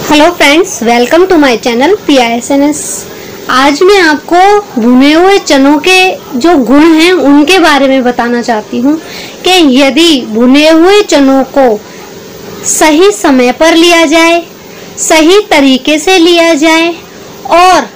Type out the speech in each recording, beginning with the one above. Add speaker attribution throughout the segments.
Speaker 1: Hello friends, welcome to my channel PISNS। आज मैं आपको भुने हुए चनों के जो गुण हैं उनके बारे में बताना चाहती हूँ कि यदि भुने हुए चनों को सही समय पर लिया जाए, सही तरीके से लिया जाए और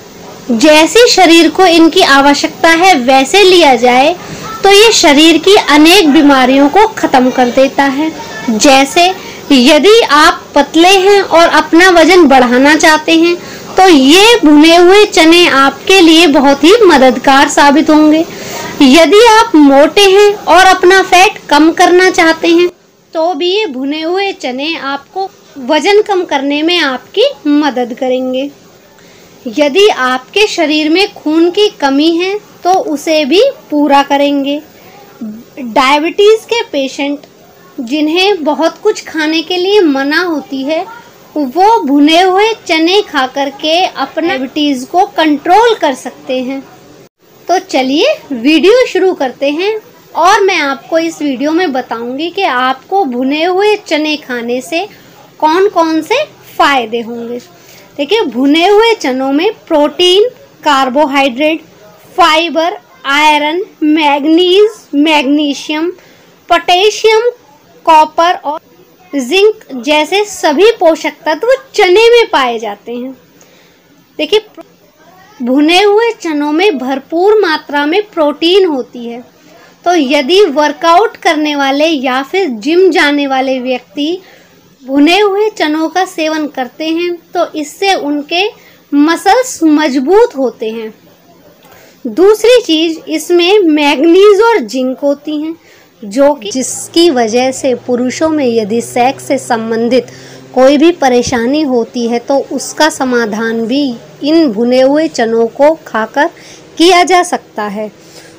Speaker 1: जैसे शरीर को इनकी आवश्यकता है वैसे लिया जाए तो ये शरीर की अनेक बीमारियों को खत्म कर देता है। जैसे यदि आप पतले हैं और अपना वजन बढ़ाना चाहते हैं तो ये भुने हुए चने आपके लिए बहुत ही मददगार साबित होंगे। यदि आप मोटे हैं और अपना फैट कम करना चाहते हैं तो भी ये भुने हुए चने आपको वजन कम करने में आपकी मदद करेंगे। यदि आपके शरीर में खून की कमी है तो उसे भी पूरा करेंगे। डायबिटीज़ के पेशेंट जिन्हें बहुत कुछ खाने के लिए मना होती है वो भुने हुए चने खा करके अपने डायबिटीज़ को कंट्रोल कर सकते हैं। तो चलिए वीडियो शुरू करते हैं और मैं आपको इस वीडियो में बताऊंगी कि आपको भुने हुए चने खाने से कौन कौन से फ़ायदे होंगे। देखिए, भुने हुए चनों में protein, carbohydrate, fibre, iron, manganese, magnesium, potassium, copper और जिंक जैसे सभी पोषक तत्व चने में पाए जाते हैं। देखिए, भुने हुए चनों में भरपूर मात्रा में प्रोटीन होती है, तो यदि वर्कआउट करने वाले या फिर जिम जाने वाले व्यक्ति भुने हुए चनों का सेवन करते हैं तो इससे उनके मसल्स मजबूत होते हैं। दूसरी चीज़, इसमें मैग्नीज और जिंक होती हैं जो कि जिसकी वजह से पुरुषों में यदि सेक्स से संबंधित कोई भी परेशानी होती है तो उसका समाधान भी इन भुने हुए चनों को खाकर किया जा सकता है।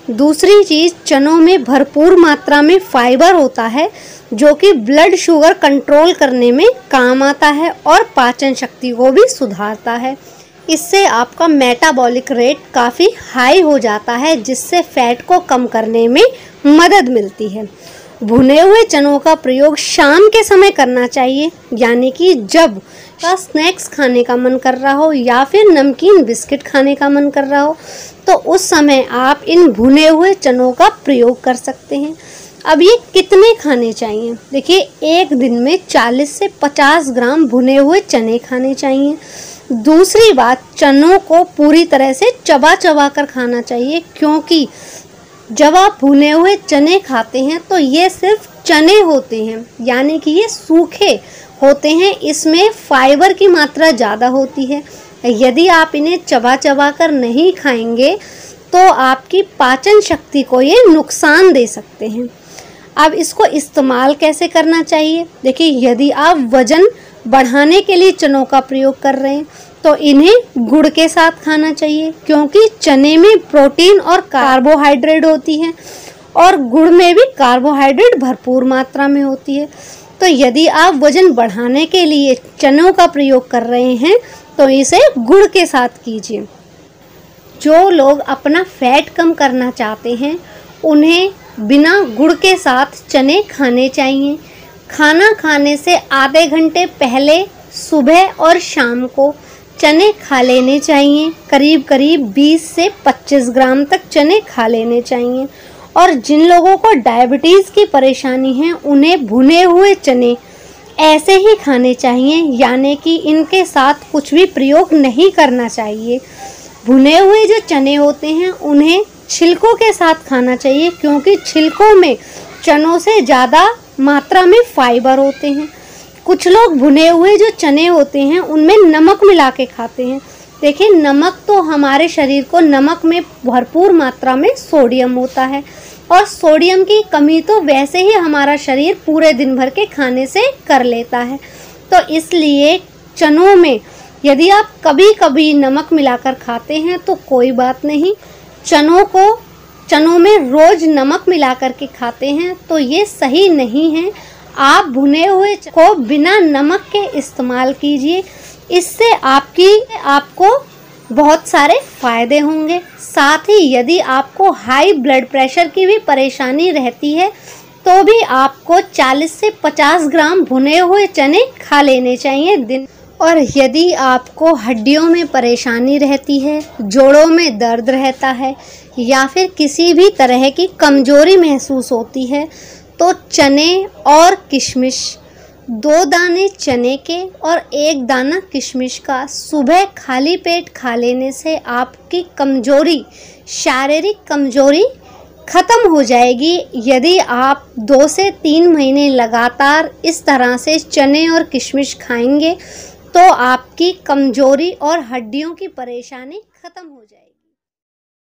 Speaker 1: दूसरी चीज़, चनों में भरपूर मात्रा में फाइबर होता है जो कि ब्लड शुगर कंट्रोल करने में काम आता है और पाचन शक्ति को भी सुधारता है। इससे आपका मेटाबॉलिक रेट काफ़ी हाई हो जाता है जिससे फैट को कम करने में मदद मिलती है। भुने हुए चनों का प्रयोग शाम के समय करना चाहिए, यानी कि जब का स्नैक्स खाने का मन कर रहा हो या फिर नमकीन बिस्किट खाने का मन कर रहा हो तो उस समय आप इन भुने हुए चनों का प्रयोग कर सकते हैं। अब ये कितने खाने चाहिए? देखिए, एक दिन में 40 से 50 ग्राम भुने हुए चने खाने चाहिए। दूसरी बात, चनों को पूरी तरह से चबा चबा कर खाना चाहिए, क्योंकि जब आप भुने हुए चने खाते हैं तो ये सिर्फ चने होते हैं, यानी कि ये सूखे होते हैं। इसमें फाइबर की मात्रा ज़्यादा होती है। यदि आप इन्हें चबा चबा कर नहीं खाएंगे तो आपकी पाचन शक्ति को ये नुकसान दे सकते हैं। अब इसको इस्तेमाल कैसे करना चाहिए? देखिए, यदि आप वज़न बढ़ाने के लिए चनों का प्रयोग कर रहे हैं तो इन्हें गुड़ के साथ खाना चाहिए, क्योंकि चने में प्रोटीन और कार्बोहाइड्रेट होती है और गुड़ में भी कार्बोहाइड्रेट भरपूर मात्रा में होती है। तो यदि आप वज़न बढ़ाने के लिए चनों का प्रयोग कर रहे हैं तो इसे गुड़ के साथ कीजिए। जो लोग अपना फैट कम करना चाहते हैं उन्हें बिना गुड़ के साथ चने खाने चाहिए। खाना खाने से आधे घंटे पहले सुबह और शाम को चने खा लेने चाहिए। करीब करीब 20 से 25 ग्राम तक चने खा लेने चाहिए। और जिन लोगों को डायबिटीज़ की परेशानी है उन्हें भुने हुए चने ऐसे ही खाने चाहिए, यानी कि इनके साथ कुछ भी प्रयोग नहीं करना चाहिए। भुने हुए जो चने होते हैं उन्हें छिलकों के साथ खाना चाहिए, क्योंकि छिलकों में चनों से ज़्यादा मात्रा में फाइबर होते हैं। कुछ लोग भुने हुए जो चने होते हैं उनमें नमक मिला के खाते हैं। देखिए, नमक तो हमारे शरीर को, नमक में भरपूर मात्रा में सोडियम होता है और सोडियम की कमी तो वैसे ही हमारा शरीर पूरे दिन भर के खाने से कर लेता है। तो इसलिए चनों में यदि आप कभी कभी नमक मिलाकर खाते हैं तो कोई बात नहीं। चनों में रोज़ नमक मिलाकर के खाते हैं तो ये सही नहीं है। आप भुने हुए को बिना नमक के इस्तेमाल कीजिए, इससे आपको बहुत सारे फ़ायदे होंगे। साथ ही यदि आपको हाई ब्लड प्रेशर की भी परेशानी रहती है तो भी आपको 40 से 50 ग्राम भुने हुए चने खा लेने चाहिए दिन। और यदि आपको हड्डियों में परेशानी रहती है, जोड़ों में दर्द रहता है या फिर किसी भी तरह की कमजोरी महसूस होती है, तो चने और किशमिश, 2 दाने चने के और 1 दाना किशमिश का सुबह खाली पेट खा लेने से आपकी कमजोरी, शारीरिक कमजोरी ख़त्म हो जाएगी। यदि आप 2 से 3 महीने लगातार इस तरह से चने और किशमिश खाएंगे तो आपकी कमजोरी और हड्डियों की परेशानी ख़त्म हो जाएगी।